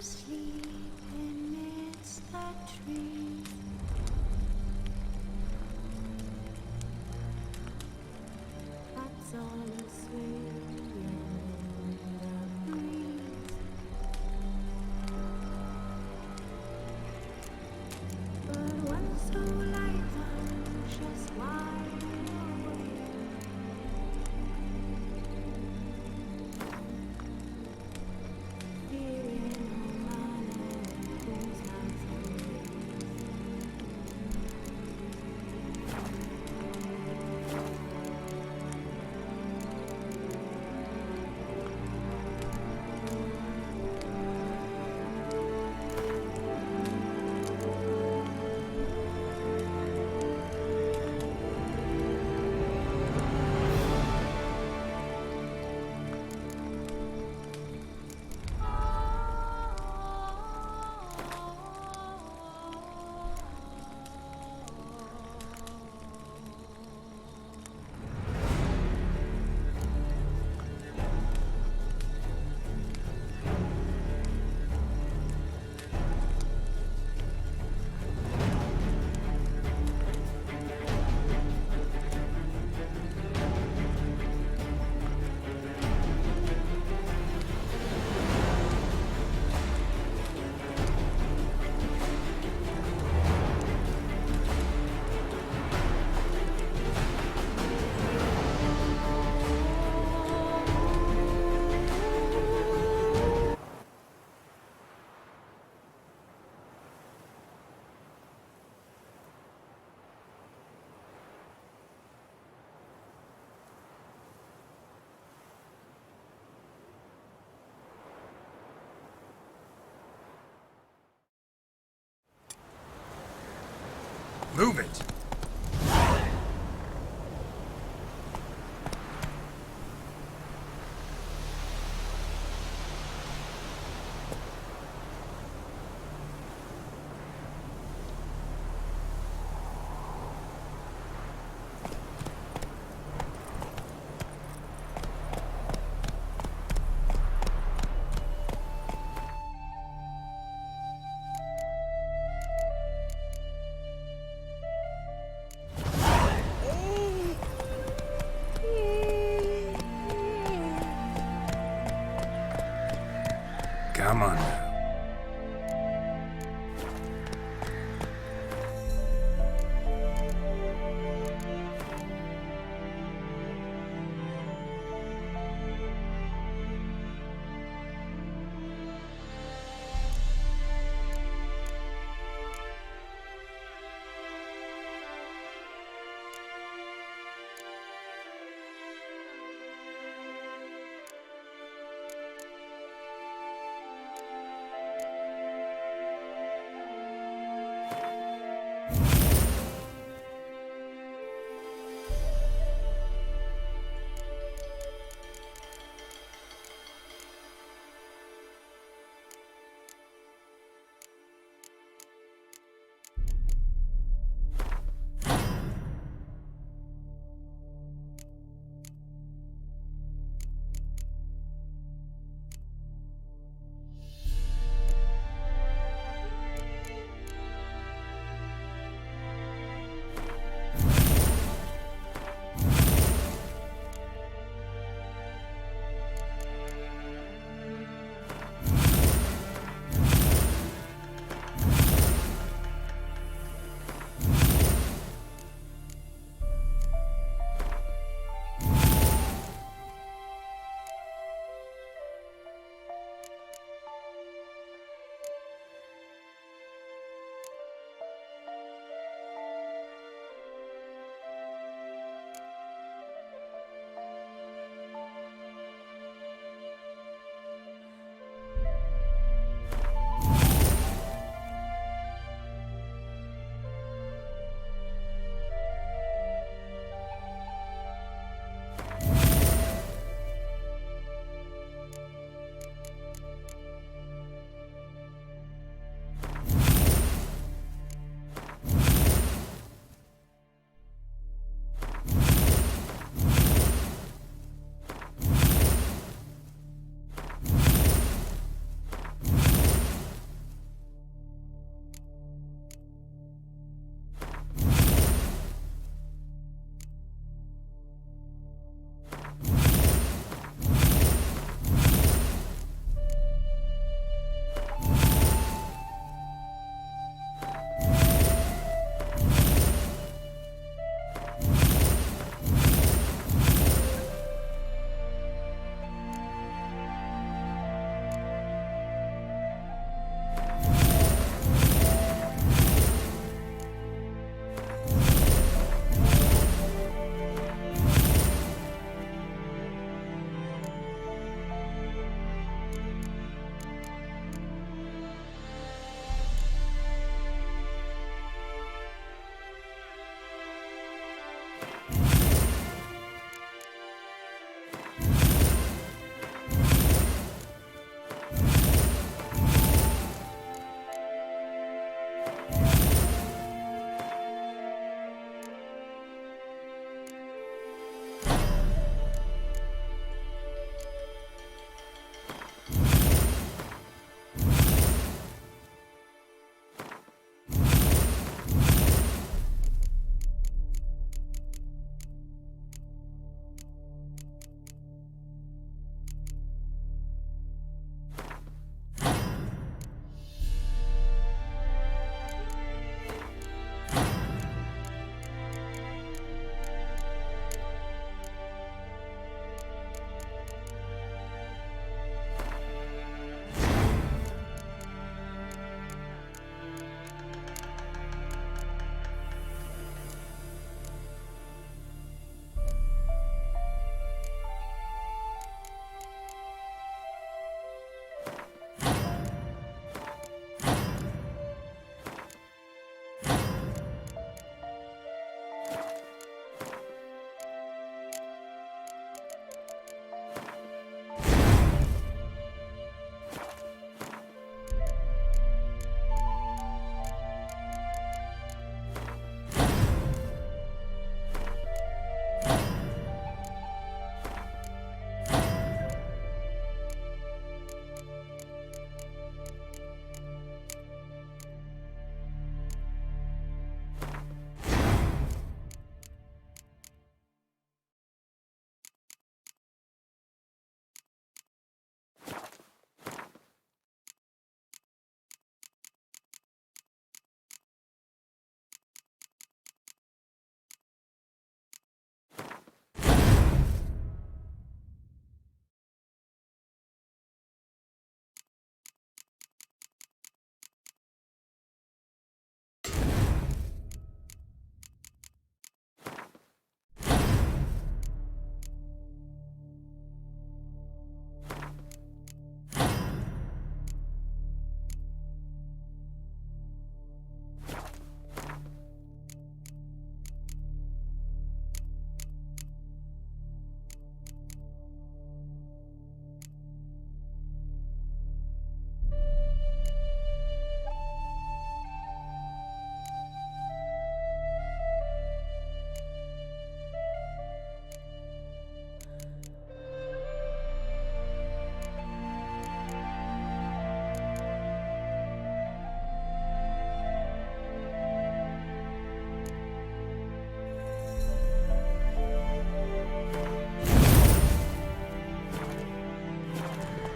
asleep amidst the trees. That's all asleep in the breeze. But one so light, just wide awake. Fearing no man whose hands Move it! Come on now.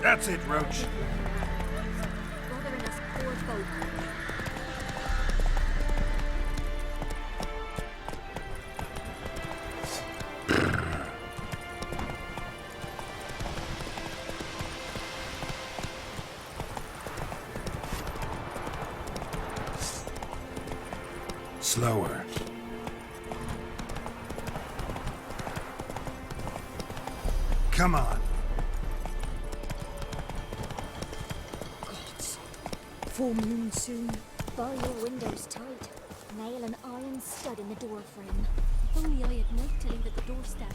That's it, Roach. Bothering us poor folk. Slower. Come on. Gods. Full moon soon. Bar your windows tight. Nail an iron stud in the door frame. If only I had night to leave at the doorstep.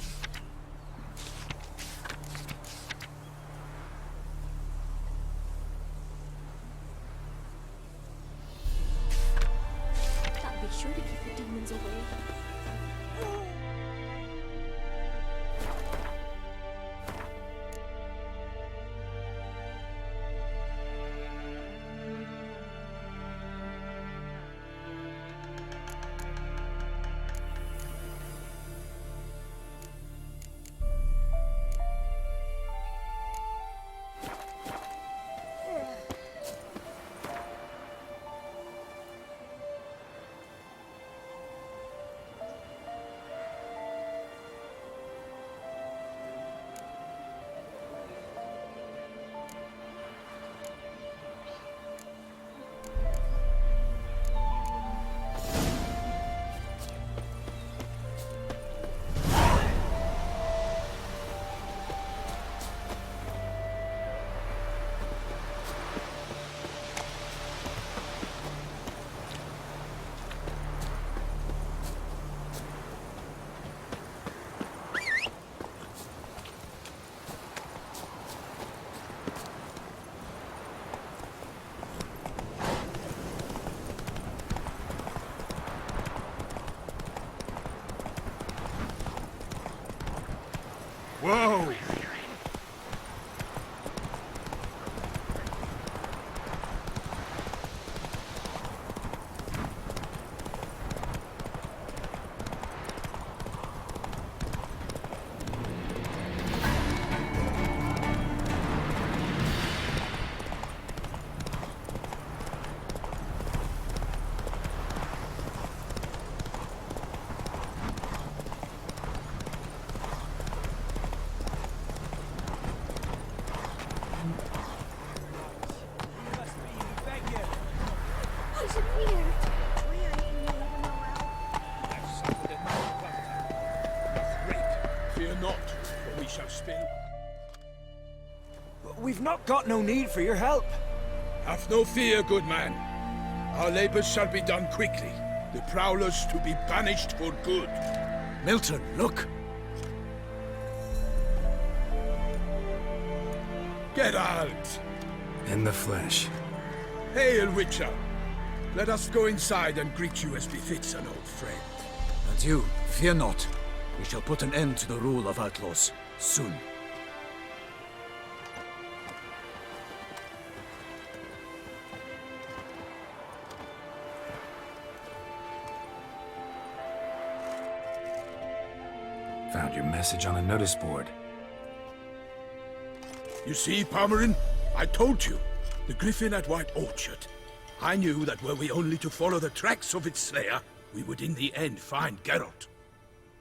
That'd be sure to keep the demons away. Whoa! Fear not, for we shall spin. We've not got no need for your help. Have no fear, good man. Our labors shall be done quickly. The prowlers to be banished for good. Milton, look. Geralt! In the flesh. Hail, Witcher! Let us go inside and greet you as befits an old friend. And you, fear not. We shall put an end to the rule of outlaws, soon. Found your message on a notice board. You see, Palmerin? I told you. The griffin at White Orchard. I knew that were we only to follow the tracks of its slayer, we would in the end find Geralt.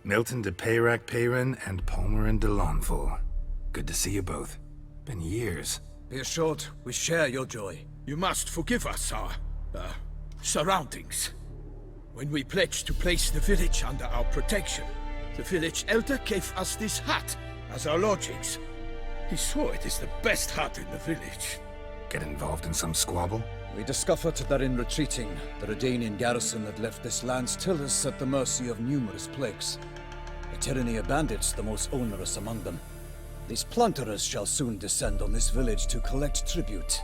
Milton de Peyrac Peyran and Palmerin de Lawnful. Good to see you both. Been years. Be assured, we share your joy. You must forgive us our, surroundings. When we pledged to place the village under our protection, the village elder gave us this hut as our lodgings. He swore it is the best hut in the village. Get involved in some squabble? We discovered that in retreating, the Redanian garrison had left this land still is at the mercy of numerous plagues. A tyranny of bandits, the most onerous among them. These plunderers shall soon descend on this village to collect tribute.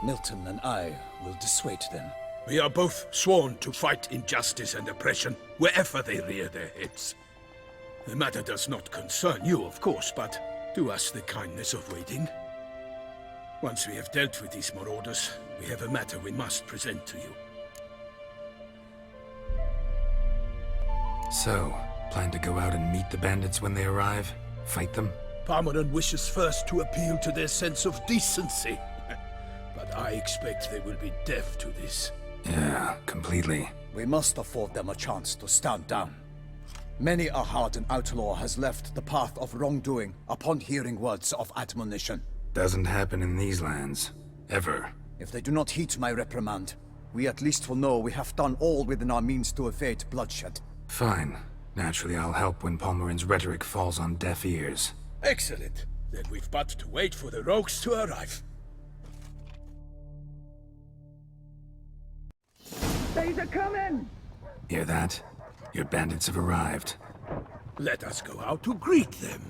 Milton and I will dissuade them. We are both sworn to fight injustice and oppression wherever they rear their heads. The matter does not concern you, of course, but do us the kindness of waiting. Once we have dealt with these marauders, we have a matter we must present to you. So, plan to go out and meet the bandits when they arrive? Fight them? Parmeran wishes first to appeal to their sense of decency. But I expect they will be deaf to this. Yeah, completely. We must afford them a chance to stand down. Many a hardened outlaw has left the path of wrongdoing upon hearing words of admonition. Doesn't happen in these lands. Ever. If they do not heed my reprimand, we at least will know we have done all within our means to evade bloodshed. Fine. Naturally, I'll help when Palmerin's rhetoric falls on deaf ears. Excellent. Then we've but to wait for the rogues to arrive. They's a-coming! Hear that? Your bandits have arrived. Let us go out to greet them.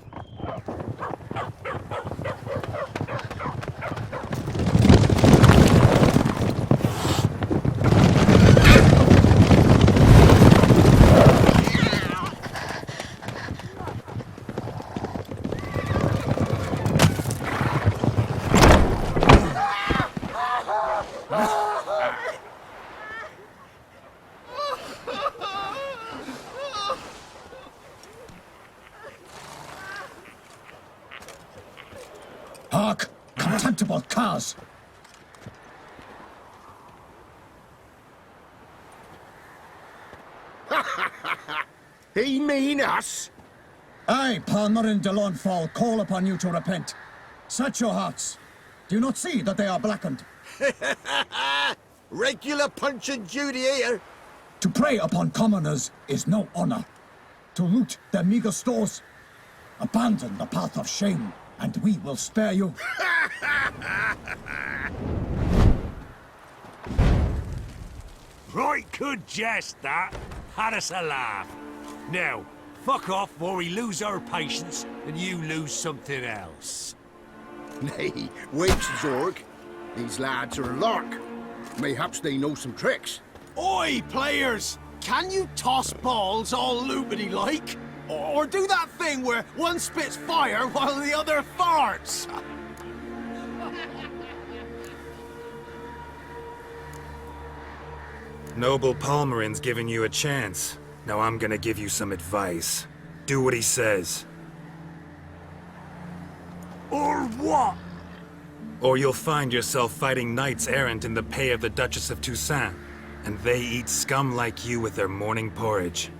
Hark! Contemptible curs! He mean us? I, Palmerin de Launfal, call upon you to repent. Set your hearts. Do you not see that they are blackened? Regular Punch and Judy here. To prey upon commoners is no honor. To loot their meager stores, abandon the path of shame, and we will spare you. Right good jest, that. Had us a laugh. Now, fuck off before we lose our patience and you lose something else. Nay, wait, Zorg. These lads are a lark. Mayhaps they know some tricks. Oi, players! Can you toss balls all loopity like? Or do that thing where one spits fire while the other farts? Noble Palmerin's giving you a chance. Now I'm gonna give you some advice. Do what he says. Or what? Or you'll find yourself fighting knights errant in the pay of the Duchess of Toussaint. And they eat scum like you with their morning porridge.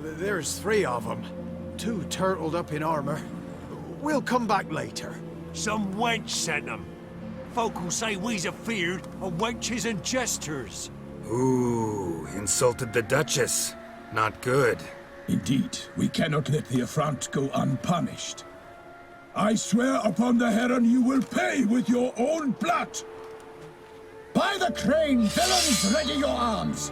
There's 3 of them. 2 turtled up in armor. We'll come back later. Some wench sent them. Folk will say we's afeard of wenches and jesters. Ooh, insulted the Duchess. Not good. Indeed, we cannot let the affront go unpunished. I swear upon the heron you will pay with your own blood! By the crane, villains, ready your arms!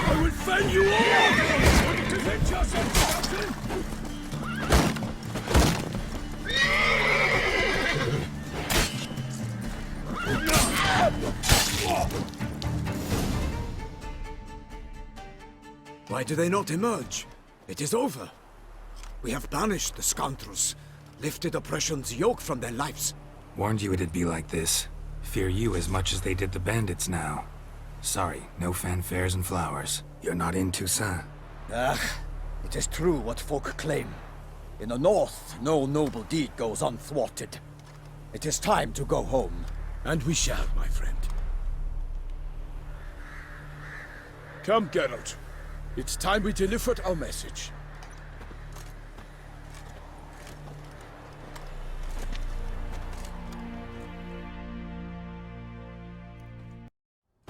I will fell you all! Defend yourself, Captain! Why do they not emerge? It is over. We have banished the scoundrels, lifted oppression's yoke from their lives. Warned you it'd be like this. Fear you as much as they did the bandits now. Sorry, no fanfares and flowers. You're not in Toussaint. It is true what folk claim. In the north, no noble deed goes unthwarted. It is time to go home. And we shall, my friend. Come, Geralt. It's time we delivered our message.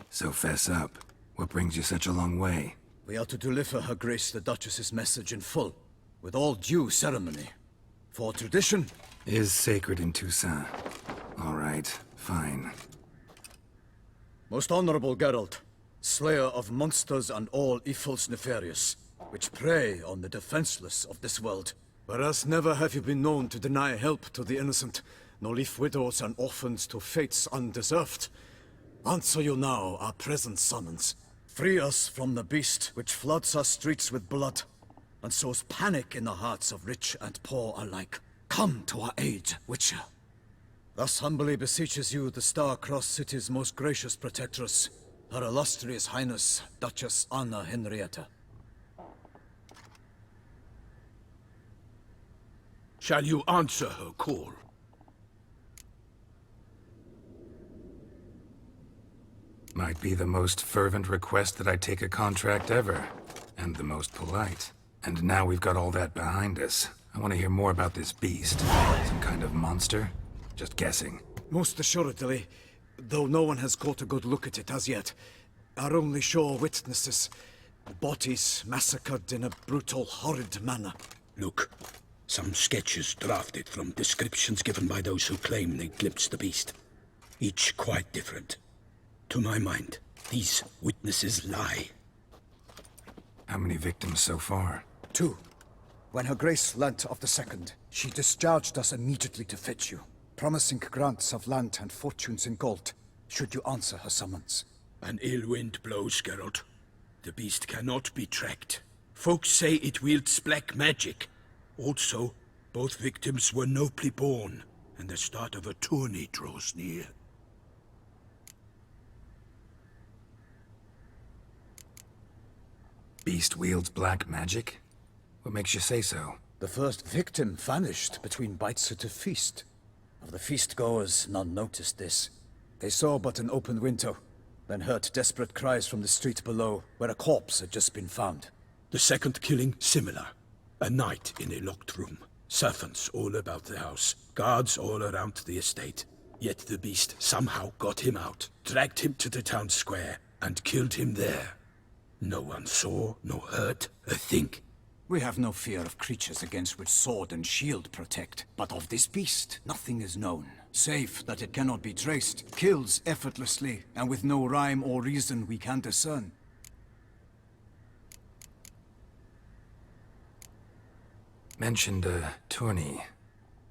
So fess up. What brings you such a long way? We are to deliver Her Grace the Duchess's message in full, with all due ceremony. For tradition is sacred in Toussaint. All right, fine. Most honorable Geralt, slayer of monsters and all evils nefarious, which prey on the defenseless of this world. Whereas never have you been known to deny help to the innocent, nor leave widows and orphans to fates undeserved. Answer you now our present summons. Free us from the beast which floods our streets with blood, and sows panic in the hearts of rich and poor alike. Come to our aid, Witcher. Thus humbly beseeches you the Star-Crossed City's most gracious protectress, Her Illustrious Highness, Duchess Anna Henrietta. Shall you answer her call? Might be the most fervent request that I take a contract ever. And the most polite. And now we've got all that behind us. I want to hear more about this beast. Some kind of monster? Just guessing. Most assuredly, though no one has caught a good look at it as yet. Our only sure witnesses. Bodies massacred in a brutal, horrid manner. Look, some sketches drafted from descriptions given by those who claim they glimpsed the beast. Each quite different. To my mind, these witnesses lie. How many victims so far? 2. When Her Grace learnt of the second, she discharged us immediately to fetch you, promising grants of land and fortunes in gold, should you answer her summons. An ill wind blows, Geralt. The beast cannot be tracked. Folks say it wields black magic. Also, both victims were nobly born, and the start of a tourney draws near. Beast wields black magic? What makes you say so? The first victim vanished between bites at a feast. Of the feast-goers, none noticed this. They saw but an open window, then heard desperate cries from the street below, where a corpse had just been found. The second killing, similar. A night in a locked room. Servants all about the house. Guards all around the estate. Yet the beast somehow got him out, dragged him to the town square, and killed him there. No one saw, nor heard a thing. We have no fear of creatures against which sword and shield protect. But of this beast, nothing is known. Save that it cannot be traced, kills effortlessly, and with no rhyme or reason we can discern. Mentioned a tourney.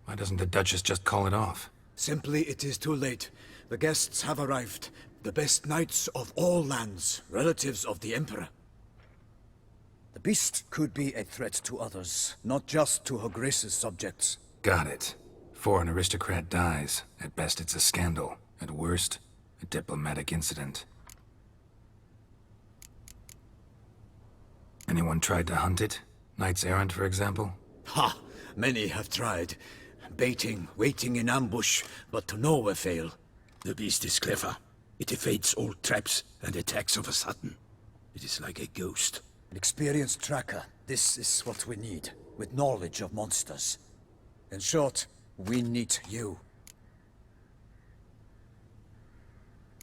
Why doesn't the Duchess just call it off? Simply, it is too late. The guests have arrived. The best knights of all lands, relatives of the Emperor. The beast could be a threat to others, not just to Her Grace's subjects. Got it. Before an aristocrat dies, at best it's a scandal. At worst, a diplomatic incident. Anyone tried to hunt it? Knights errant, for example? Ha! Many have tried. Baiting, waiting in ambush, but to no avail. The beast is clever. It evades all traps and attacks of a sudden. It is like a ghost. An experienced tracker. This is what we need, with knowledge of monsters. In short, we need you.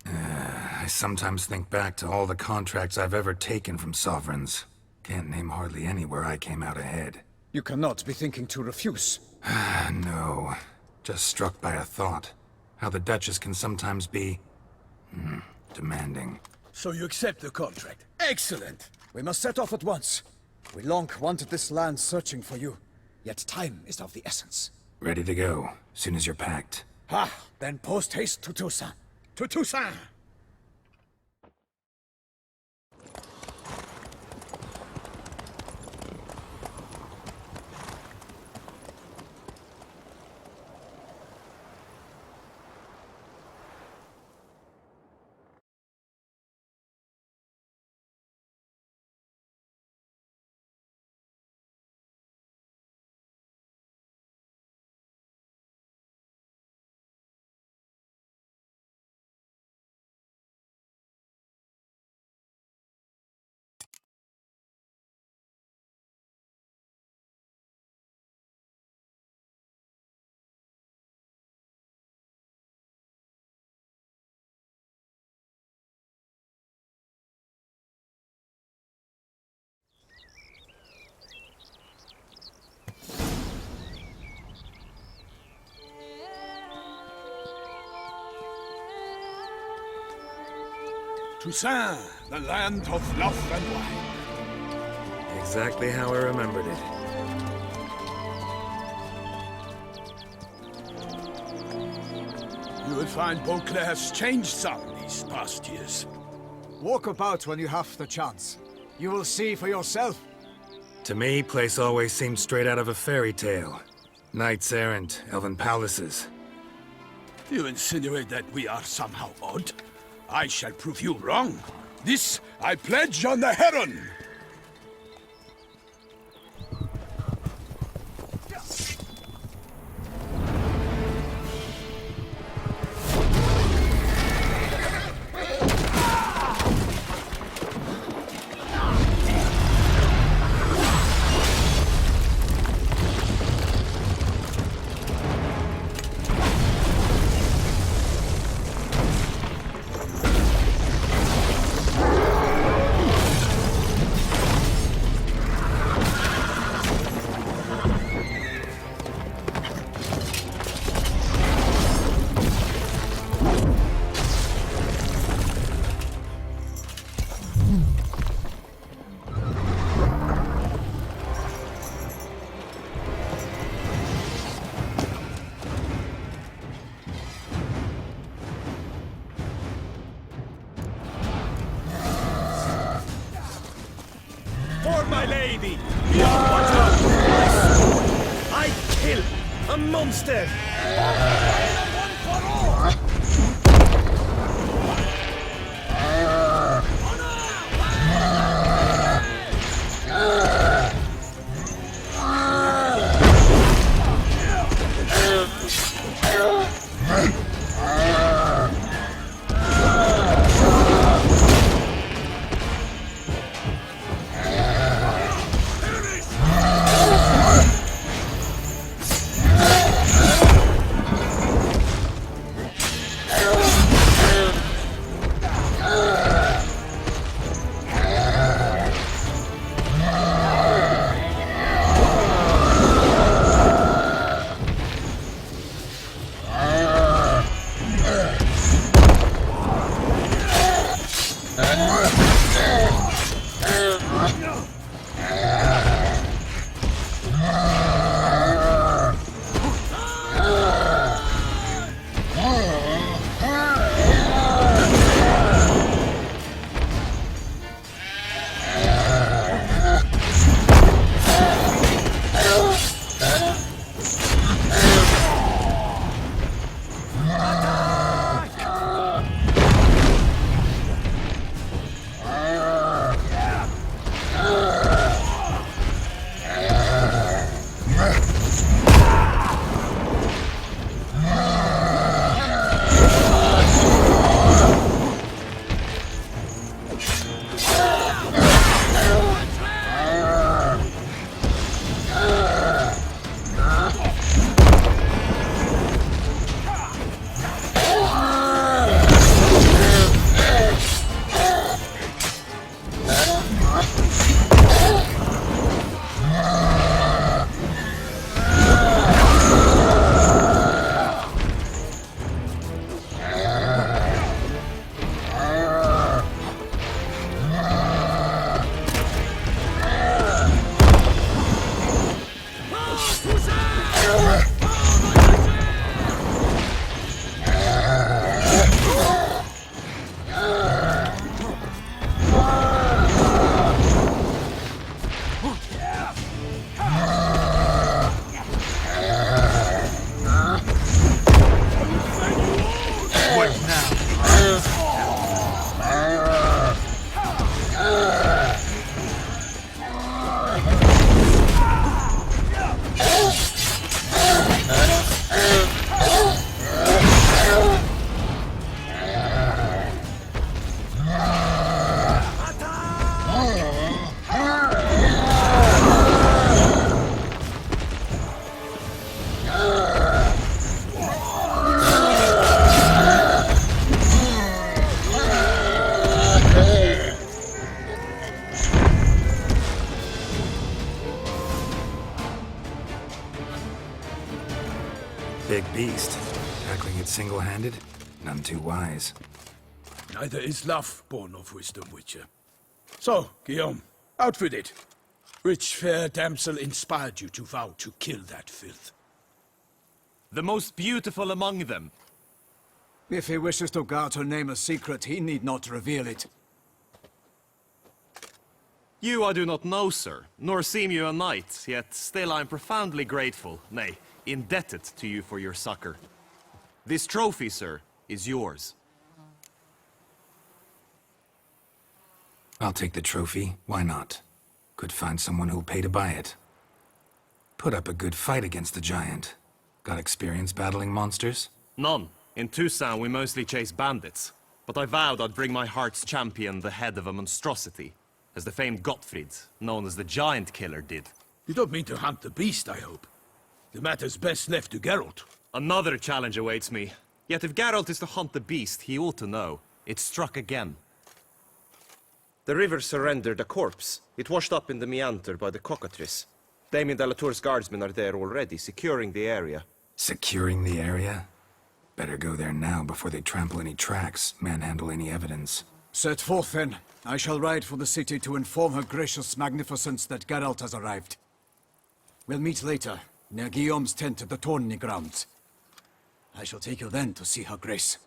I sometimes think back to all the contracts I've ever taken from sovereigns. Can't name hardly any where I came out ahead. You cannot be thinking to refuse. No. Just struck by a thought. How the Duchess can sometimes be... demanding. So you accept the contract. Excellent! We must set off at once. We long wanted this land searching for you. Yet time is of the essence. Ready to go, soon as you're packed. Ha! Then post haste to Toussaint. To Toussaint! Toussaint, the land of love and wine. Exactly how I remembered it. You will find Beauclair's changed some these past years. Walk about when you have the chance. You will see for yourself. To me, place always seemed straight out of a fairy tale. Knights errant, elven palaces. You insinuate that we are somehow odd? I shall prove you wrong. This I pledge on the Heron! For my lady! Beyond water! I swore I'd kill a monster! One for all! Big beast. Tackling it single-handed? None too wise. Neither is love born of wisdom, Witcher. So, Guillaume, out with it. Which fair damsel inspired you to vow to kill that filth? The most beautiful among them. If he wishes to guard her name a secret, he need not reveal it. You I do not know, sir, nor seem you a knight, yet still I am profoundly grateful, nay, indebted to you for your succor. This trophy, sir, is yours. I'll take the trophy. Why not? Could find someone who'll pay to buy it. Put up a good fight against the giant. Got experience battling monsters? None. In Toussaint we mostly chase bandits. But I vowed I'd bring my heart's champion the head of a monstrosity, as the famed Gottfried, known as the Giant Killer, did. You don't mean to hunt the beast, I hope. The matter's best left to Geralt. Another challenge awaits me. Yet if Geralt is to hunt the beast, he ought to know. It struck again. The river surrendered a corpse. It washed up in the meander by the cockatrice. Damien de la Tour's guardsmen are there already, securing the area. Securing the area? Better go there now before they trample any tracks, manhandle any evidence. Set forth, then. I shall ride for the city to inform her gracious magnificence that Geralt has arrived. We'll meet later, near Guillaume's tent at the Tourney grounds. I shall take you then to see her grace.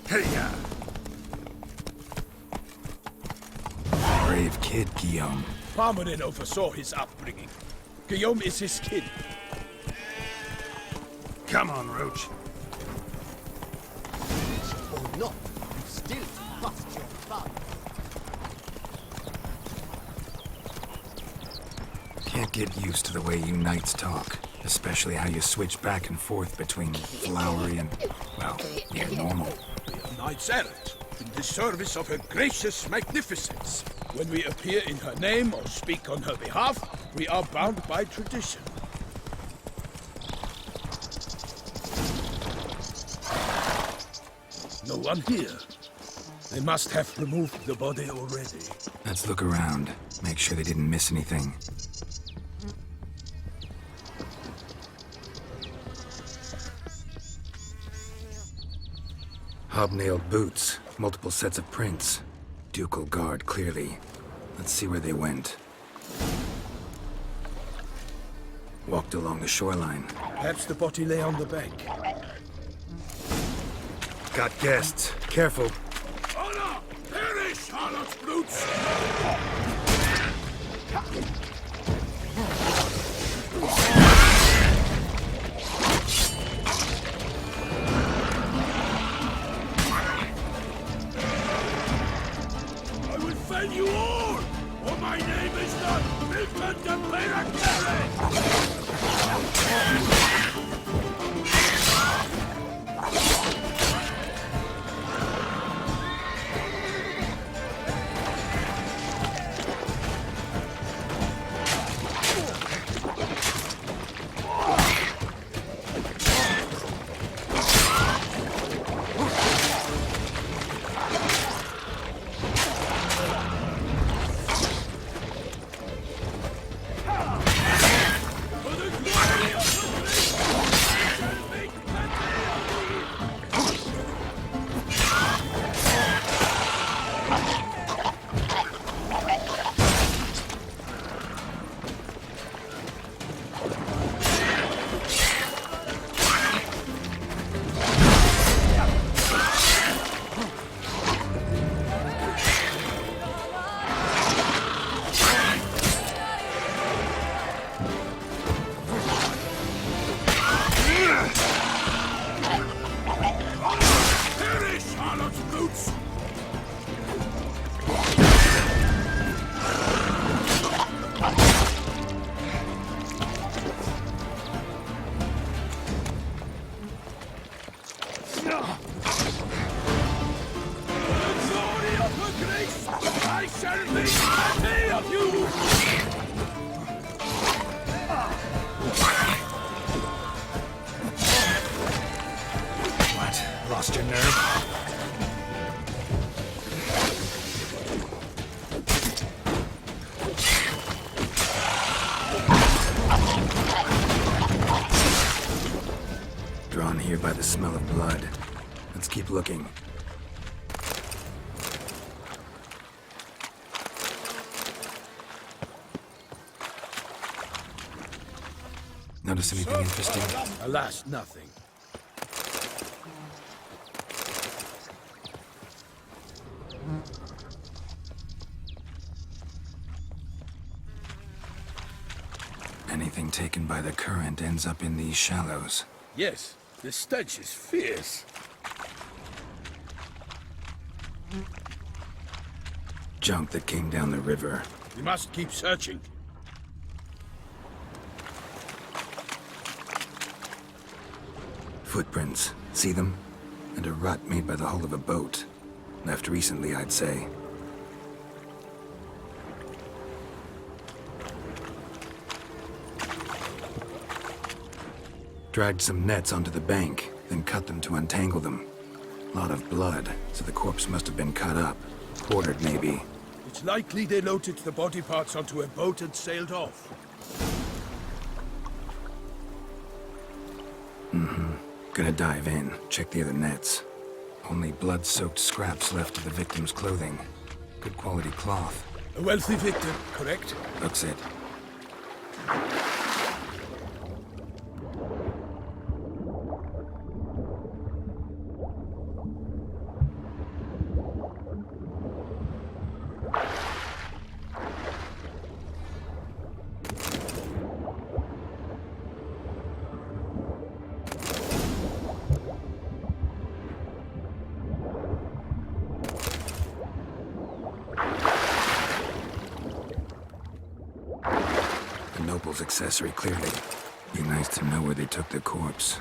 Hey-ya! Brave kid, Guillaume. Parmanin oversaw his upbringing. Guillaume is his kid. Come on, Roach. Or not, you still must your fun. Can't get used to the way you knights talk. Especially how you switch back and forth between flowery and, well, near normal. Be a knight's errant, in the service of her gracious magnificence. When we appear in her name or speak on her behalf, we are bound by tradition. No one here. They must have removed the body already. Let's look around. Make sure they didn't miss anything. Hobnailed boots, multiple sets of prints. Ducal guard, clearly. Let's see where they went. Walked along the shoreline. Perhaps the body lay on the bank. Got guests. Careful. Honor! Perish, harlot's brutes! I will fell you all, or my name is not Milton de Peracere! Lost your nerve? Drawn here by the smell of blood. Let's keep looking. Notice anything interesting? Alas, nothing. Anything taken by the current ends up in these shallows. Yes, the stench is fierce. Junk that came down the river. We must keep searching. Footprints. See them? And a rut made by the hull of a boat. Left recently, I'd say. Dragged some nets onto the bank, then cut them to untangle them. Lot of blood, so the corpse must have been cut up. Quartered, maybe. It's likely they loaded the body parts onto a boat and sailed off. Gonna dive in, check the other nets. Only blood-soaked scraps left of the victim's clothing. Good quality cloth. A wealthy victim, correct? Looks it. Noble's accessory, clearly. Be nice to know where they took the corpse.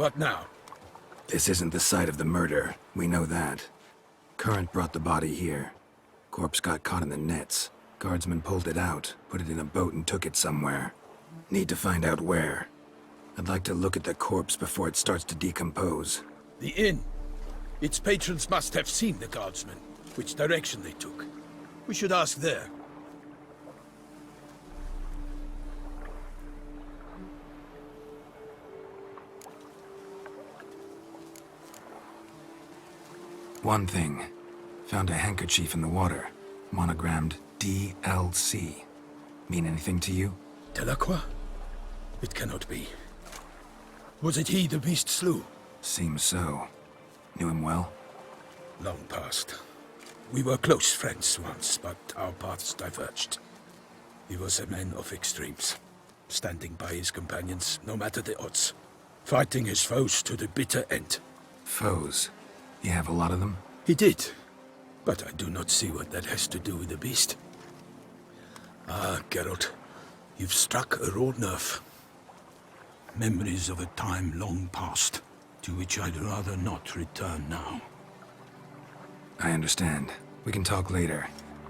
What now? This isn't the site of the murder. We know that. Current brought the body here. Corpse got caught in the nets. Guardsmen pulled it out, put it in a boat and took it somewhere. Need to find out where. I'd like to look at the corpse before it starts to decompose. The inn. Its patrons must have seen the guardsmen, which direction they took. We should ask there. One thing. Found a handkerchief in the water. Monogrammed DLC. Mean anything to you? Delacroix? It cannot be. Was it he the beast slew? Seems so. Knew him well? Long past. We were close friends once, but our paths diverged. He was a man of extremes, standing by his companions, no matter the odds. Fighting his foes to the bitter end. Foes? You have a lot of them? He did, but I do not see what that has to do with the beast. Ah, Geralt, you've struck a raw nerve. Memories of a time long past, to which I'd rather not return now. I understand. We can talk later.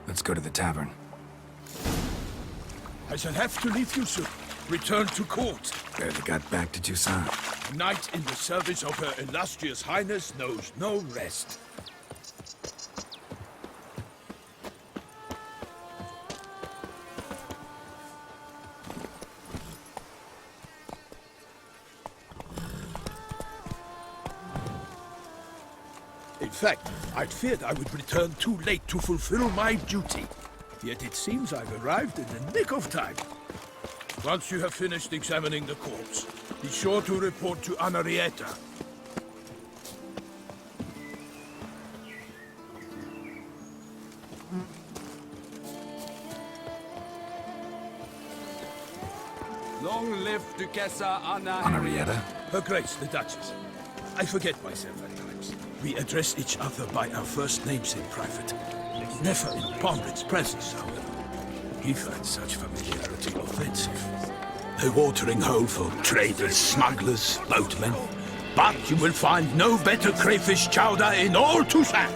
Let's go to the tavern. I shall have to leave you soon. Return to court. Barely got back to Toussaint. A knight in the service of Her Illustrious Highness knows no rest. In fact, I'd feared I would return too late to fulfill my duty. Yet it seems I've arrived in the nick of time. Once you have finished examining the corpse, be sure to report to Henrietta. Long live Duchessa Anna. Henrietta? Her Grace, the Duchess. I forget myself at times. We address each other by our first names in private. Never in Pomfret's presence, however. He finds such familiarity offensive. A watering hole for traders, smugglers, boatmen. But you will find no better crayfish chowder in all Toussaint.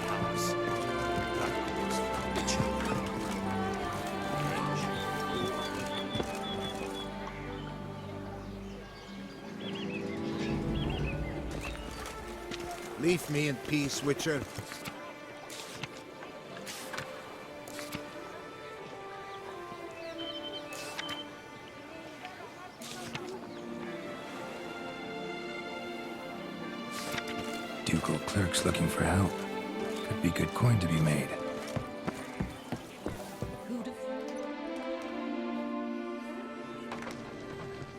Leave me in peace, Witcher. Ducal clerks looking for help. Could be good coin to be made.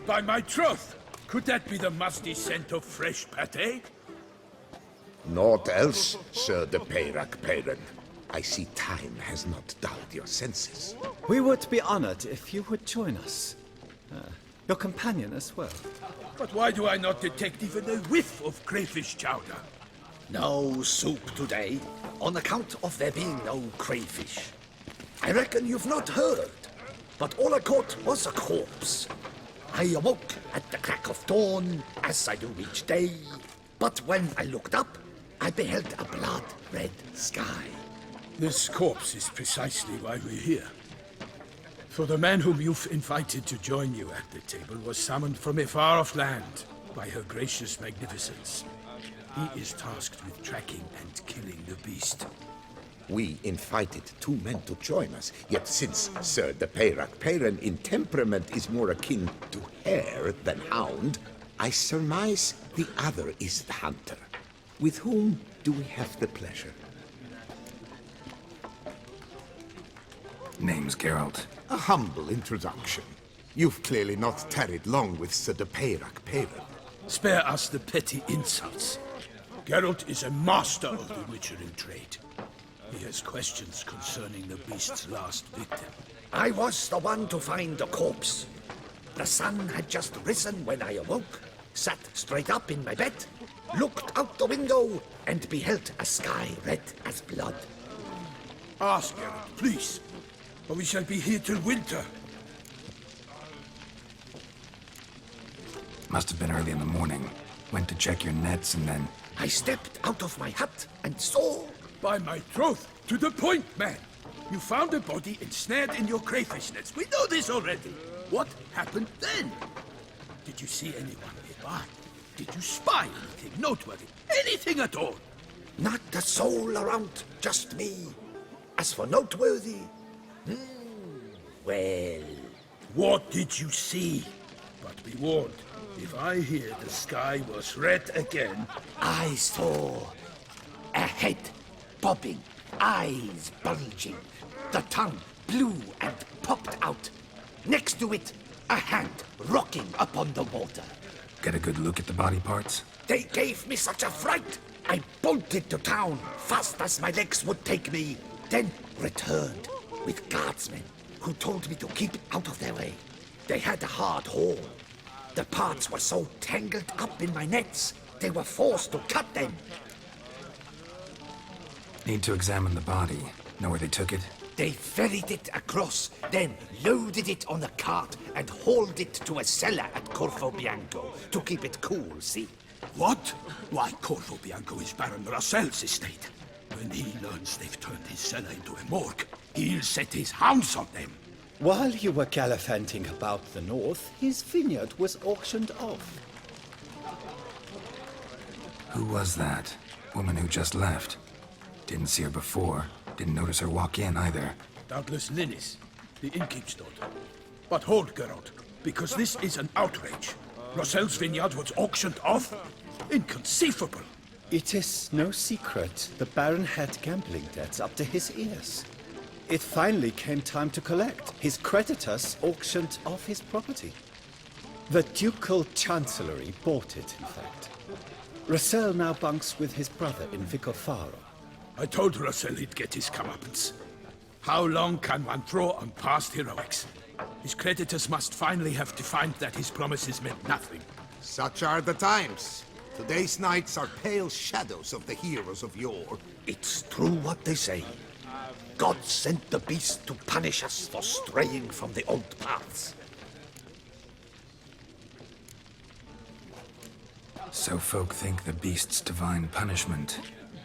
By my troth, could that be the musty scent of fresh pâté? Naught else, Sir de Peyrac-Peyran. I see time has not dulled your senses. We would be honored if you would join us. Your companion as well. But why do I not detect even a whiff of crayfish chowder? No soup today, on account of there being no crayfish. I reckon you've not heard, but all I caught was a corpse. I awoke at the crack of dawn, as I do each day, but when I looked up, I beheld a blood-red sky. This corpse is precisely why we're here. For the man whom you've invited to join you at the table was summoned from a far-off land by her gracious magnificence. He is tasked with tracking and killing the beast. We invited two men to join us, yet since Sir de Peyrac-Peyran in temperament is more akin to hare than hound, I surmise the other is the hunter. With whom do we have the pleasure? Name's Geralt. A humble introduction. You've clearly not tarried long with Sir de Peyrac-Peyran. Spare us the petty insults. Geralt is a master of the witchering trade. He has questions concerning the beast's last victim. I was the one to find the corpse. The sun had just risen when I awoke, sat straight up in my bed, looked out the window, and beheld a sky red as blood. Ask Geralt, please, or we shall be here till winter. Must have been early in the morning. Went to check your nets and then... I stepped out of my hut and saw... By my troth, to the point, man. You found a body ensnared in your crayfish nets. We know this already. What happened then? Did you see anyone nearby? Did you spy anything noteworthy? Anything at all? Not a soul around, just me. As for noteworthy... well... What did you see? But be warned, if I hear the sky was red again... I saw a head bobbing, eyes bulging, the tongue blue and popped out. Next to it, a hand rocking upon the water. Get a good look at the body parts? They gave me such a fright. I bolted to town fast as my legs would take me, then returned with guardsmen who told me to keep out of their way. They had a hard haul. The parts were so tangled up in my nets, they were forced to cut them. Need to examine the body. Know where they took it? They ferried it across, then loaded it on a cart and hauled it to a cellar at Corvo Bianco to keep it cool, see? What? Why, Corvo Bianco is Baron Russell's estate. When he learns they've turned his cellar into a morgue, he'll set his hounds on them. While you were gallivanting about the north, his vineyard was auctioned off. Who was that? Woman who just left. Didn't see her before. Didn't notice her walk in either. Doubtless Linnis, the innkeep's daughter. But hold, Geralt, because this is an outrage. Russell's vineyard was auctioned off? Inconceivable. It is no secret the Baron had gambling debts up to his ears. It finally came time to collect. His creditors auctioned off his property. The Ducal Chancellery bought it, in fact. Russell now bunks with his brother in Vicofaro. I told Russell he'd get his comeuppance. How long can one throw on past heroics? His creditors must finally have to find that his promises meant nothing. Such are the times. Today's knights are pale shadows of the heroes of yore. It's true what they say. God sent the beast to punish us for straying from the old paths. So folk think the beast's divine punishment.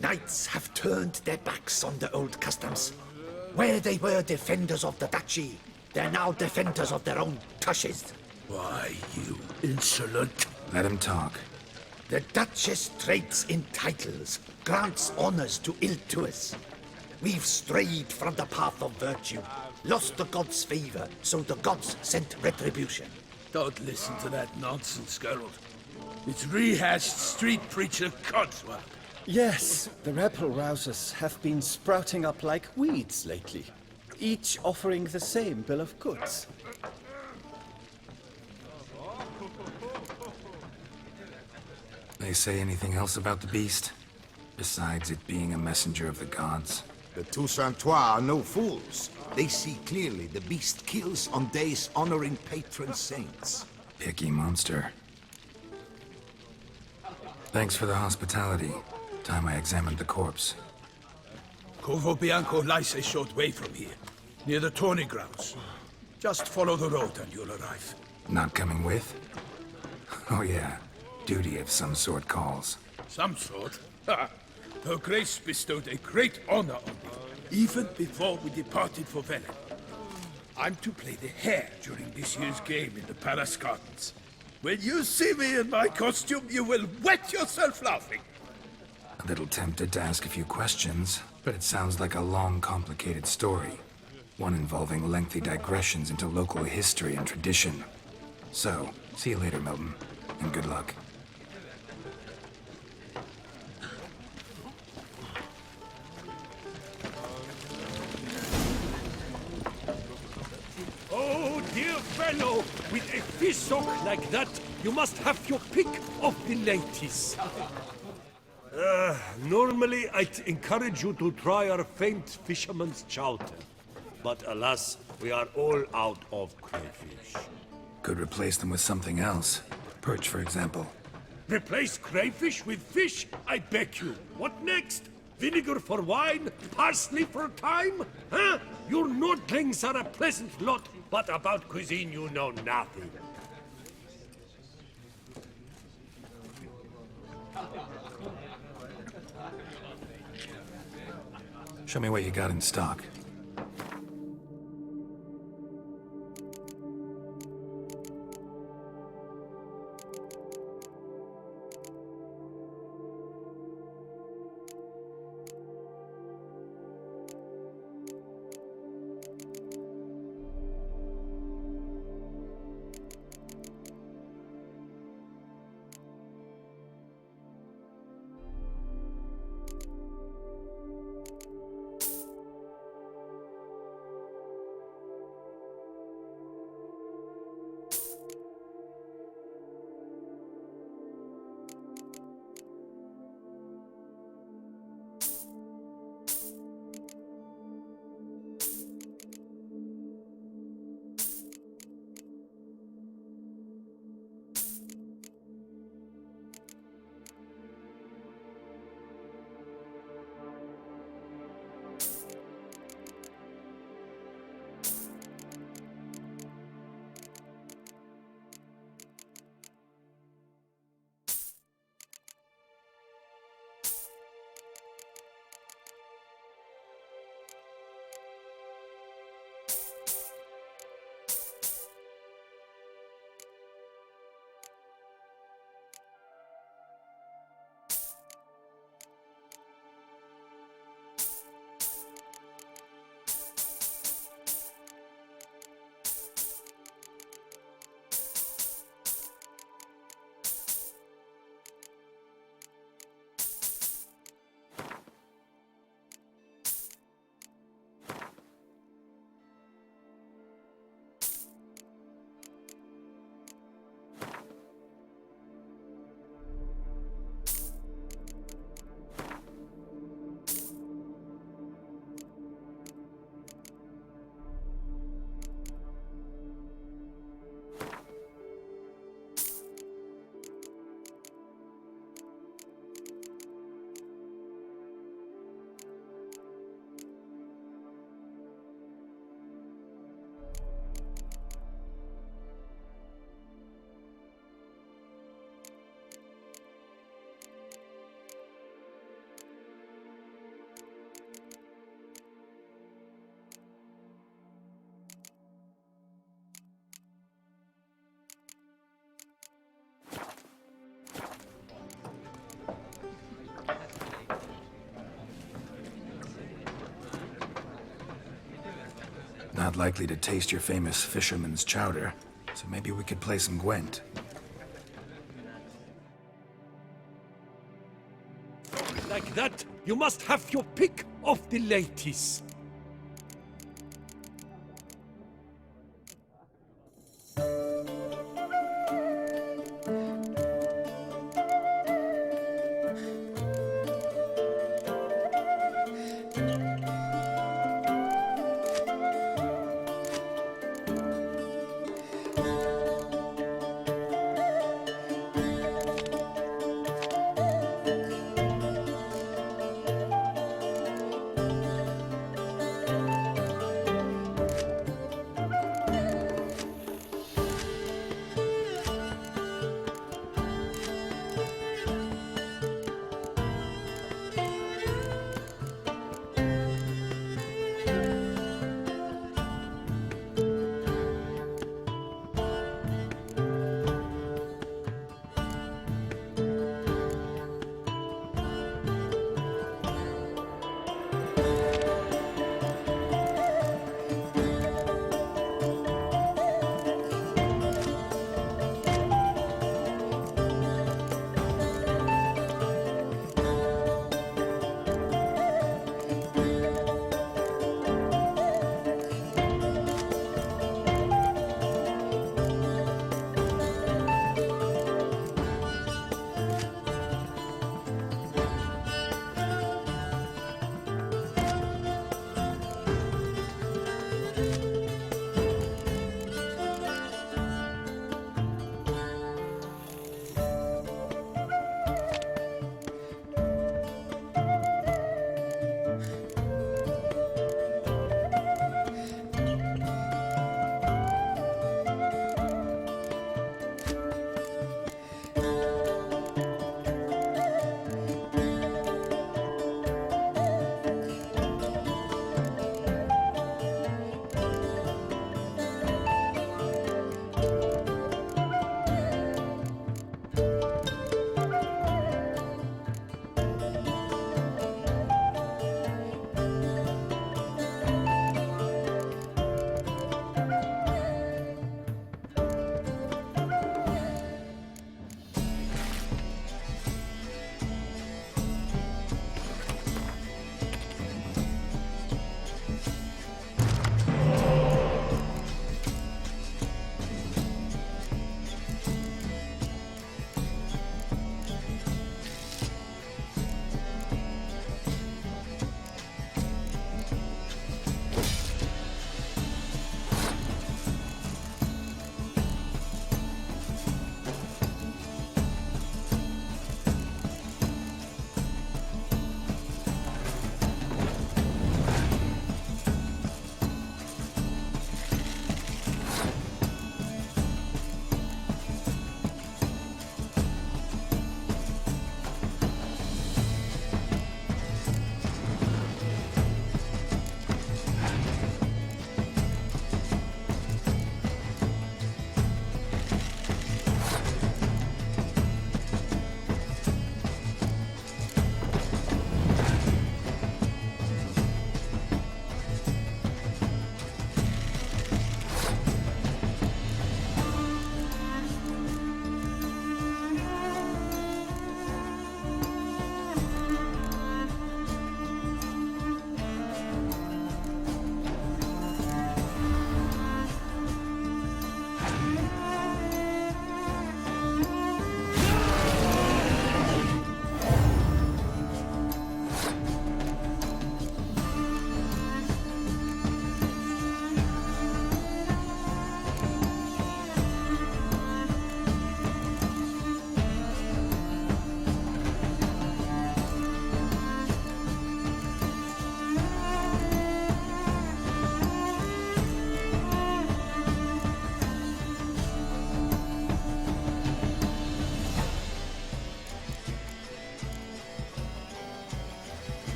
Knights have turned their backs on the old customs. Where they were defenders of the duchy, they're now defenders of their own tushes. Why, you insolent... Let him talk. The Duchess trades in titles, grants honors to ill-doers. We've strayed from the path of virtue, lost the gods' favor, so the gods sent retribution. Don't listen to that nonsense, Geralt. It's rehashed street preacher codswallop. Yes, the rebel rousers have been sprouting up like weeds lately, each offering the same bill of goods. They say anything else about the beast? Besides it being a messenger of the gods? The Toussaintois are no fools. They see clearly the beast kills on days honoring patron saints. Picky monster. Thanks for the hospitality. Time I examined the corpse. Corvo Bianco lies a short way from here, near the tourney grounds. Just follow the road and you'll arrive. Not coming with? Oh yeah, duty of some sort calls. Some sort? Ha! Her Grace bestowed a great honor on me, even before we departed for Velen. I'm to play the hare during this year's game in the Palace Gardens. When you see me in my costume, you will wet yourself laughing. A little tempted to ask a few questions, but it sounds like a long, complicated story. One involving lengthy digressions into local history and tradition. So, see you later, Milton, and good luck. Oh, dear fellow, with a fish sock like that, you must have your pick of the ladies. Normally, I'd encourage you to try our famed fisherman's chowder. But alas, we are all out of crayfish. Could replace them with something else. Perch, for example. Replace crayfish with fish? I beg you. What next? Vinegar for wine? Parsley for thyme? Huh? Your Nordlings are a pleasant lot, but about cuisine you know nothing. Show me what you got in stock. Not likely to taste your famous fisherman's chowder, so maybe we could play some Gwent. Like that, you must have your pick of the ladies.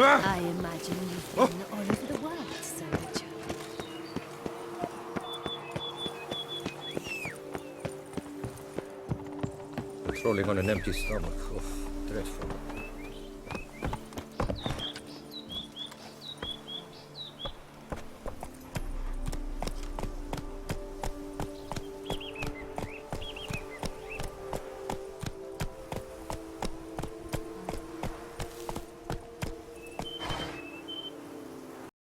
I imagine you've been all over the world, Sir Richard. Patrolling on an empty stomach. Oh.